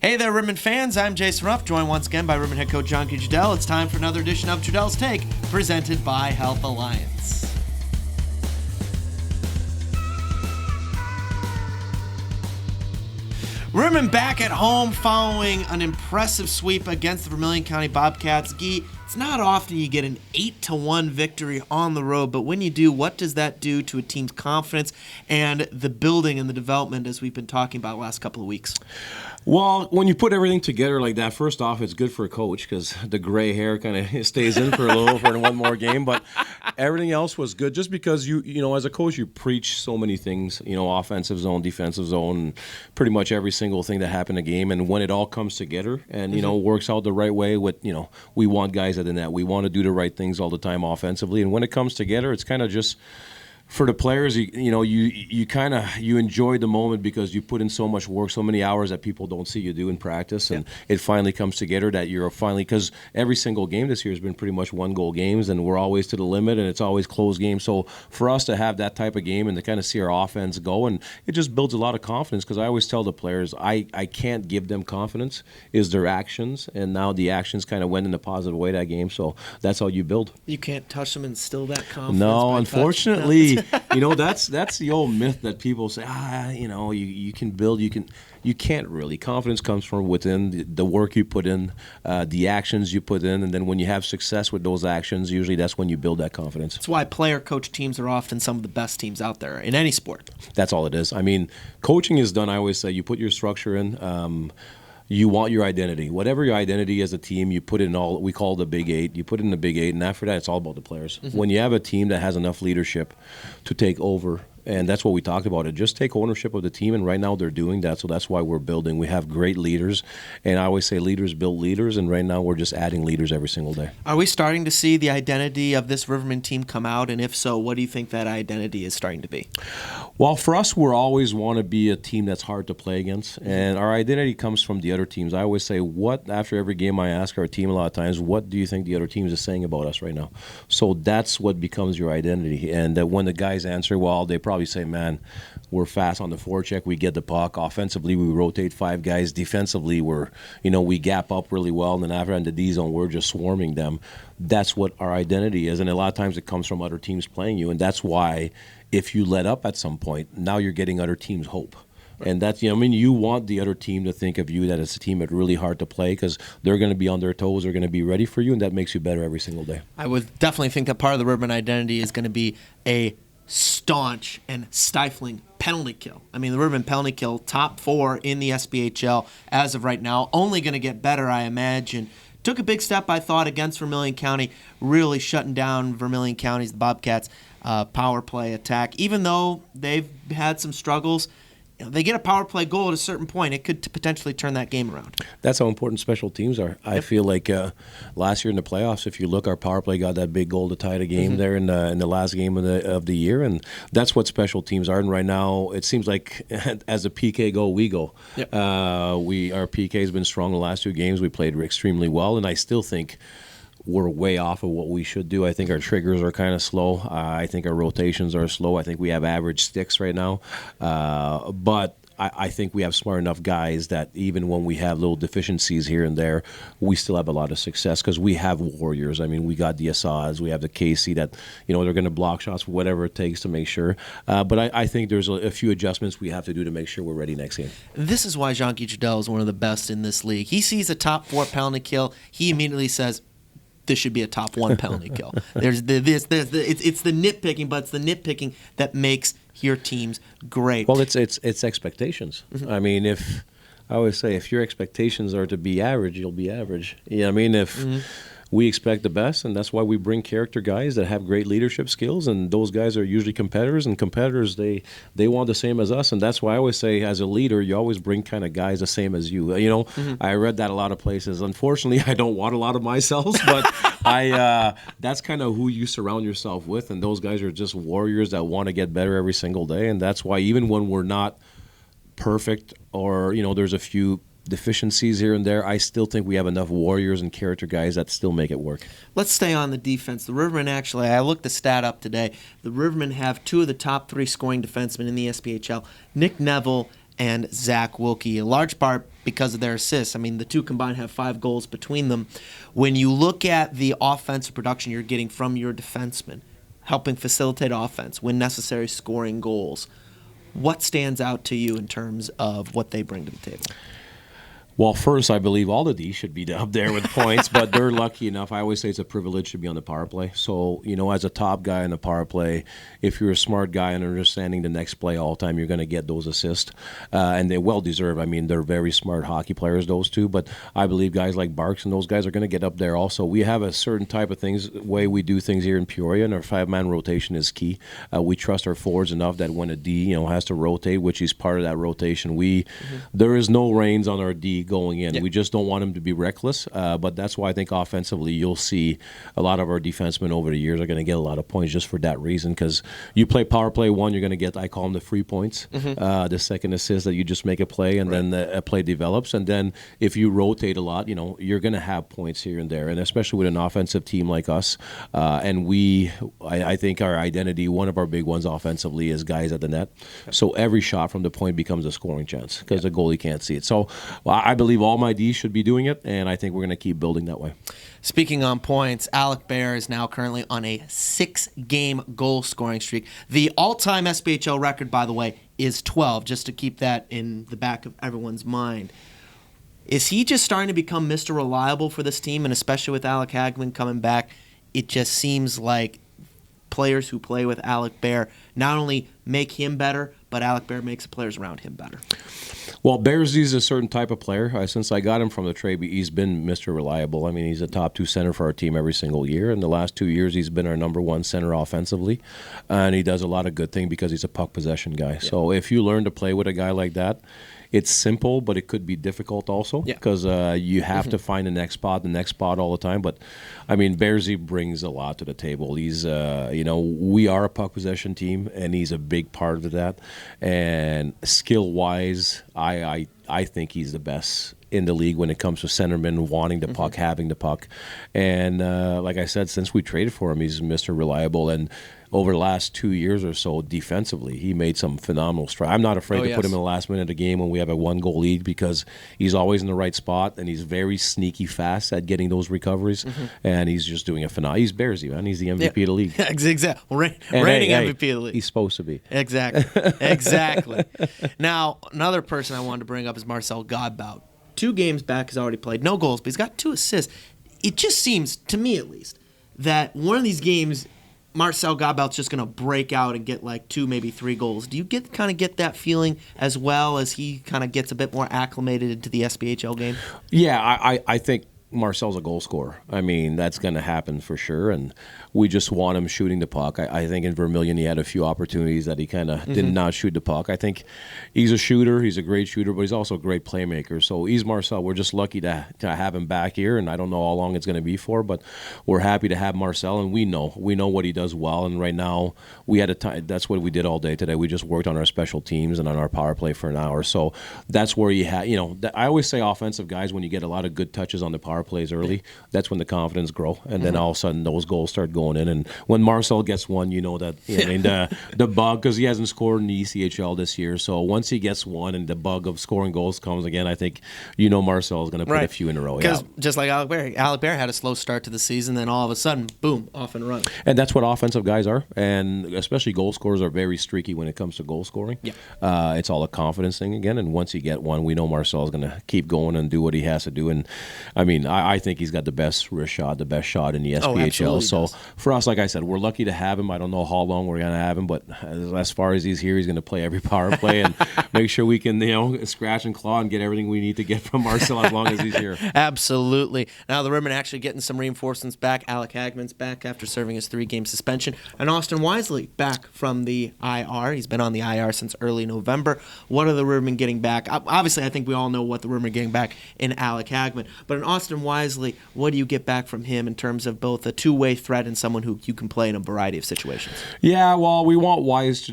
Hey there, Ribbon fans. I'm Jason Ruff, joined once again by Ribbon head coach Coach Trudel. It's time for another edition of Trudel's Take, presented by Health Alliance. Ribbon back at home following an impressive sweep against the Vermilion County Bobcats. Gee, it's not often you get an 8-1 victory on the road, but when you do, what does that do to a team's confidence and the building and the development as we've been talking about the last couple of weeks? Well, when you put everything together like that, first off, it's good for a coach because the gray hair kind of stays in for a little for one more game. But everything else was good just because you know, as a coach, you preach so many things, you know, offensive zone, defensive zone, and pretty much every single thing that happened in a game. And when it all comes together and, you know, works out the right way with, you know, we want guys at the net. We want to do the right things all the time offensively. And when it comes together, it's kind of just – for the players, you enjoy the moment because you put in so much work, so many hours that people don't see you do in practice, and it finally comes together that you're finally, because every single game this year has been pretty much one-goal games, and we're always to the limit, and it's always close games. So for us to have that type of game and to kind of see our offense go, and it just builds a lot of confidence because I always tell the players I can't give them confidence is their actions, and now the actions kind of went in a positive way that game. So that's how you build. You can't touch them and instill that confidence. No, unfortunately. You know, that's the old myth that people say, you know, you can build, you can't really. Confidence comes from within, the work you put in, the actions you put in, and then when you have success with those actions, usually that's when you build that confidence. That's why player-coach teams are often some of the best teams out there in any sport. That's all it is. I mean, coaching is done, I always say, you put your structure in, you want your identity. Whatever your identity as a team, you put it in all, we call the Big Eight. You put it in the Big Eight, and after that, it's all about the players. Mm-hmm. When you have a team that has enough leadership to take over, and that's what we talked about, it just take ownership of the team, and right now they're doing that, so that's why we're building. We have great leaders, and I always say leaders build leaders, and right now we're just adding leaders every single day. Are we starting to see the identity of this Riverman team come out, and if so, what do you think that identity is starting to be? Well, for us, we always want to be a team that's hard to play against, and our identity comes from the other teams. I always say, after every game I ask our team a lot of times, what do you think the other teams are saying about us right now? So that's what becomes your identity, and that when the guys answer, well, they probably say, man, we're fast on the forecheck, we get the puck. Offensively, we rotate 5 guys. Defensively, we gap up really well, and then after in the D zone, we're just swarming them. That's what our identity is, and a lot of times it comes from other teams playing you, and that's why if you let up at some point, now you're getting other teams' hope. And that's, you want the other team to think of you that it's a team that's really hard to play because they're going to be on their toes, they're going to be ready for you, and that makes you better every single day. I would definitely think that part of the Ribbon identity is going to be a staunch and stifling penalty kill. I mean, the Ribbon penalty kill, top 4 in the SPHL as of right now, only going to get better, I imagine. Took a big step, I thought, against Vermilion County, really shutting down Vermilion County's, the Bobcats' power play attack. Even though they've had some struggles, they get a power play goal at a certain point, it could potentially turn that game around. That's how important special teams are. I feel like last year in the playoffs, if you look, our power play got that big goal to tie the game there in the last game of the year, and that's what special teams are. And right now, it seems like as a PK go, we go. Yep. Our PK has been strong the last 2 games. We played extremely well, and I still think we're way off of what we should do. I think our triggers are kind of slow. I think our rotations are slow. I think we have average sticks right now. But I think we have smart enough guys that even when we have little deficiencies here and there, we still have a lot of success because we have warriors. I mean, we got the Assads, we have the Casey that, they're going to block shots, whatever it takes to make sure. But I think there's a few adjustments we have to do to make sure we're ready next game. This is why Coach Trudel is one of the best in this league. He sees a top 4 penalty kill. He immediately says, this should be a top 1 penalty kill. It's the nitpicking, but it's the nitpicking that makes your teams great. Well, it's expectations. Mm-hmm. I mean, I always say if your expectations are to be average, you'll be average. I mean, if we expect the best, and that's why we bring character guys that have great leadership skills, and those guys are usually competitors, and competitors, they want the same as us, and that's why I always say as a leader, you always bring kind of guys the same as you. I read that a lot of places. Unfortunately, I don't want a lot of myself, but that's kind of who you surround yourself with, and those guys are just warriors that want to get better every single day, and that's why even when we're not perfect or, there's a few deficiencies here and there, I still think we have enough warriors and character guys that still make it work. Let's stay on the defense. The Rivermen actually, I looked the stat up today. The Rivermen have 2 of the top 3 scoring defensemen in the SPHL, Nick Neville and Zach Wilkie, in large part because of their assists. I mean, the two combined have 5 goals between them. When you look at the offensive production you're getting from your defensemen, helping facilitate offense, when necessary, scoring goals, what stands out to you in terms of what they bring to the table? Well, first, I believe all the D should be up there with points, but they're lucky enough. I always say it's a privilege to be on the power play. So, as a top guy in the power play, if you're a smart guy and understanding the next play all the time, you're going to get those assists. And they well deserve. I mean, they're very smart hockey players, those two. But I believe guys like Barks and those guys are going to get up there also. We have a certain type of way we do things here in Peoria, and our 5-man rotation is key. We trust our forwards enough that when a D, has to rotate, which is part of that rotation, there is no reins on our D going in. We just don't want him to be reckless, but that's why I think offensively you'll see a lot of our defensemen over the years are going to get a lot of points just for that reason, because you play power play one, you're going to get, I call them the free points, the second assist that you just make a play and then a play develops, and then if you rotate a lot, you're going to have points here and there, and especially with an offensive team like us, and I think our identity, one of our big ones offensively, is guys at the net, so every shot from the point becomes a scoring chance because the goalie can't see it. So I believe all my Ds should be doing it, and I think we're going to keep building that way. Speaking on points, Alec Bear is now currently on a 6-game goal scoring streak. The all-time SPHL record, by the way, is 12, just to keep that in the back of everyone's mind. Is he just starting to become Mr. Reliable for this team, and especially with Alec Hagman coming back, it just seems like players who play with Alec Bear not only make him better, but Alec Bear makes the players around him better. Well, Bearsy's a certain type of player. Since I got him from the trade, he's been Mr. Reliable. I mean, he's a top 2 center for our team every single year. In the last 2 years, he's been our number 1 center offensively, and he does a lot of good things because he's a puck possession guy. Yeah. So if you learn to play with a guy like that, it's simple, but it could be difficult also because you have to find the next spot all the time. But, I mean, Bearsy brings a lot to the table. He's, we are a puck possession team, and he's a big part of that. And skill-wise, I think he's the best in the league when it comes to centermen wanting the puck, having the puck. And like I said, since we traded for him, he's Mr. Reliable. And over the last 2 years or so, defensively, he made some phenomenal strides. I'm not afraid to put him in the last minute of the game when we have a 1-goal lead because he's always in the right spot, and he's very sneaky fast at getting those recoveries, and he's just doing a phenomenal. He's Bearsy, man. He's the MVP of the league. Exactly. Reigning MVP of the league. He's supposed to be. Exactly. Now, another person I wanted to bring up is Marcel Godbout. 2 games back, he's already played. No goals, but he's got 2 assists. It just seems, to me at least, that one of these games Marcel Godbout's just going to break out and get like 2, maybe 3 goals. Do you kind of get that feeling as well as he kind of gets a bit more acclimated into the SPHL game? Yeah, I think Marcel's a goal scorer. I mean, that's going to happen for sure, and we just want him shooting the puck. I think in Vermilion he had a few opportunities that he kind of did not shoot the puck. I think he's a shooter. He's a great shooter, but he's also a great playmaker. So he's Marcel. We're just lucky to have him back here, and I don't know how long it's going to be for, but we're happy to have Marcel, and we know what he does well. And right now we had a time. That's what we did all day today. We just worked on our special teams and on our power play for an hour. So that's where you have, I always say offensive guys, when you get a lot of good touches on the power plays early, that's when the confidence grow, and then all of a sudden those goals start going in. And when Marcel gets one, the bug, because he hasn't scored in the ECHL this year, so once he gets one and the bug of scoring goals comes again, I think Marcel is going to put a few in a row. Because just like Alec Bear had a slow start to the season, then all of a sudden, boom, off and run. And that's what offensive guys are, and especially goal scorers are very streaky when it comes to goal scoring. It's all a confidence thing again, and once you get one, we know Marcel is going to keep going and do what he has to do. And I mean, I think he's got the best wrist shot, the best shot in the SPHL. So for us, like I said, we're lucky to have him. I don't know how long we're going to have him, but as far as he's here, he's going to play every power play and make sure we can, scratch and claw and get everything we need to get from Marcel as long as he's here. Absolutely. Now the Ribbon actually getting some reinforcements back. Alec Hagman's back after serving his 3-game suspension, and Austin Wisely back from the IR. He's been on the IR since early November. What are the Ribbon getting back? Obviously, I think we all know what the Ribbon are getting back in Alec Hagman, but in Austin Wisely, what do you get back from him in terms of both a two-way threat and someone who you can play in a variety of situations? Yeah, well, we want Wise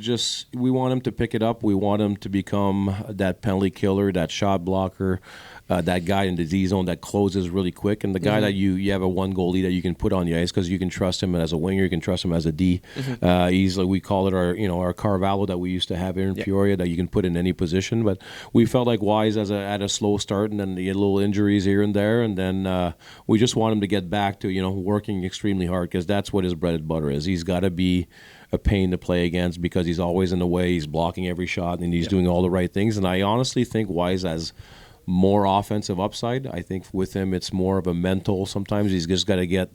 we want him to pick it up. We want him to become that penalty killer, that shot blocker, that guy in the D zone that closes really quick, and the guy that you have a one goalie that you can put on the ice because you can trust him as a winger, you can trust him as a D. He's we call it our Carvalho that we used to have here in Peoria that you can put in any position. But we felt like Wise at a slow start, and then he had little injuries here and there, and then we just want him to get back to working extremely hard because that's what his bread and butter is. He's got to be a pain to play against because he's always in the way. He's blocking every shot, and he's doing all the right things. And I honestly think Wise has more offensive upside. I think with him it's more of a mental. Sometimes he's just got to get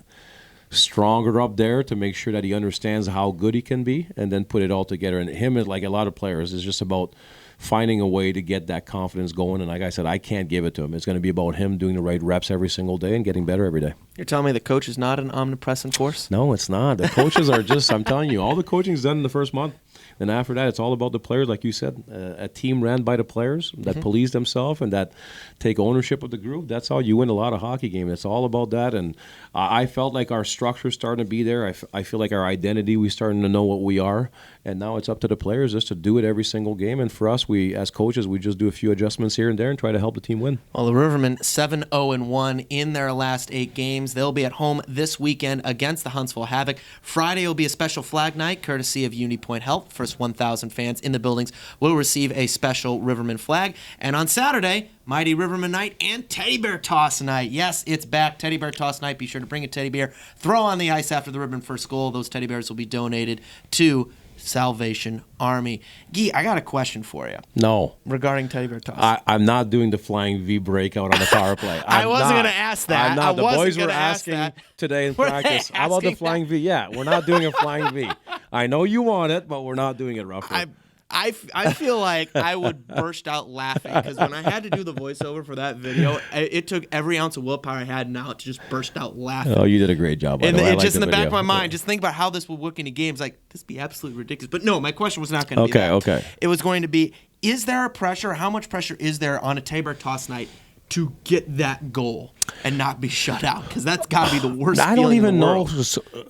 stronger up there to make sure that he understands how good he can be and then put it all together. And him, like a lot of players, is just about finding a way to get that confidence going. And like I said, I can't give it to him. It's going to be about him doing the right reps every single day and getting better every day. You're telling me the coach is not an omnipresent force? No, it's not. The coaches are just, I'm telling you, all the coaching is done in the first month. And after that, it's all about the players, like you said. A team ran by the players that police themselves and that take ownership of the group. That's how you win a lot of hockey games. It's all about that. And I felt like our structure is starting to be there. I feel like our identity, we're starting to know what we are. And now it's up to the players just to do it every single game. And for us, we as coaches, we just do a few adjustments here and there and try to help the team win. Well, the Rivermen 7-0-1 in their last 8 games. They'll be at home this weekend against the Huntsville Havoc. Friday will be a special flag night, courtesy of Unity Point Health. First 1,000 fans in the buildings will receive a special Rivermen flag. And on Saturday, Mighty Rivermen Night and Teddy Bear Toss Night. Yes, it's back. Teddy Bear Toss Night. Be sure to bring a teddy bear. Throw on the ice after the Rivermen first goal. Those teddy bears will be donated to Salvation Army. Guy, I got a question for you. No. Regarding Teddy Bear Toss. I'm not doing the flying V breakout on the power play. I wasn't going to ask that. I'm not. The boys were asking today in practice. How about the flying V? Yeah, we're not doing a flying V. I know you want it, but we're not doing it roughly. I feel like I would burst out laughing because when I had to do the voiceover for that video, it took every ounce of willpower I had now to just burst out laughing. Oh, you did a great job. And it just in the back of my mind, just think about how this would work into games. Like, this would be absolutely ridiculous. But no, my question was not going to be that. Okay. It was going to be, is there a pressure? How much pressure is there on a Teddy Bear Toss night to get that goal and not be shut out? Because that's got to be the worst feeling I don't even in the know. world.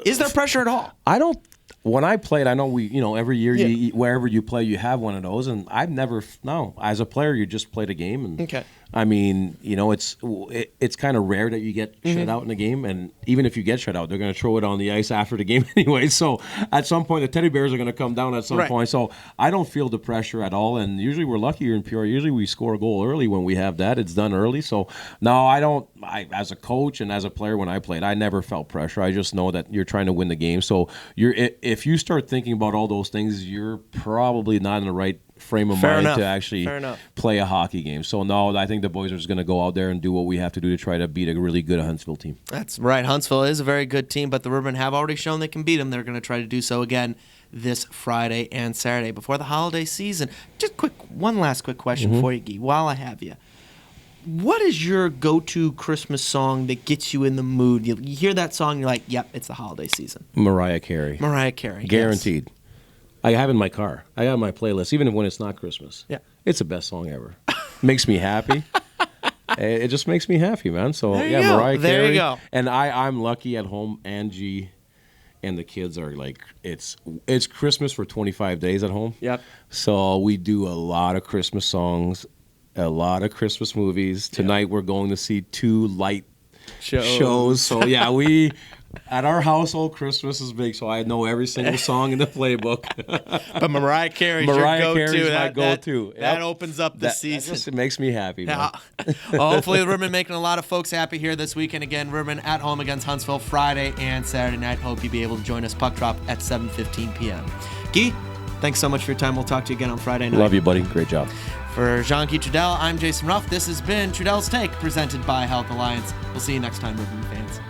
Is there pressure at all? I don't. When I played, I know every year wherever you play, you have one of those, and I've never. No, as a player, you just play the game, and okay. I mean, it's kind of rare that you get shut out in a game, and even if you get shut out, they're going to throw it on the ice after the game anyway. So at some point, the teddy bears are going to come down at some point. So I don't feel the pressure at all, and usually we're lucky here in Peoria. Usually we score a goal early when we have that. It's done early. So no, I don't. As a coach and as a player when I played, I never felt pressure. I just know that you're trying to win the game. So if you start thinking about all those things, you're probably not in the right frame of mind to actually play a hockey game. So no, I think the boys are just going to go out there and do what we have to do to try to beat a really good Huntsville team. That's right. Huntsville is a very good team, but the Rivermen have already shown they can beat them. They're going to try to do so again this Friday and Saturday before the holiday season. Just one last quick question for you, Guy, while I have you. What is your go-to Christmas song that gets you in the mood? You hear that song, you're like, yep, it's the holiday season. Mariah Carey. Guaranteed. Yes. I have it in my car. I have my playlist, even when it's not Christmas. Yeah. It's the best song ever. Makes me happy. It just makes me happy, man. So, Mariah Carey. There you go. And I'm lucky at home. Angie and the kids are like, it's Christmas for 25 days at home. Yep. So we do a lot of Christmas songs, a lot of Christmas movies. Tonight we're going to see 2 light shows. So, yeah, at our household, Christmas is big, so I know every single song in the playbook. But Mariah Carey's your go-to. Carey's my go-to. That opens up the season. It makes me happy, man. Well, hopefully the Rivermen making a lot of folks happy here this weekend. Again, Rivermen at home against Huntsville Friday and Saturday night. Hope you'll be able to join us. Puck drop at 7:15 p.m. Guy, thanks so much for your time. We'll talk to you again on Friday night. Love you, buddy. Great job. For Jean-Guy Trudel, I'm Jason Ruff. This has been Trudel's Take, presented by Health Alliance. We'll see you next time, Rivermen fans.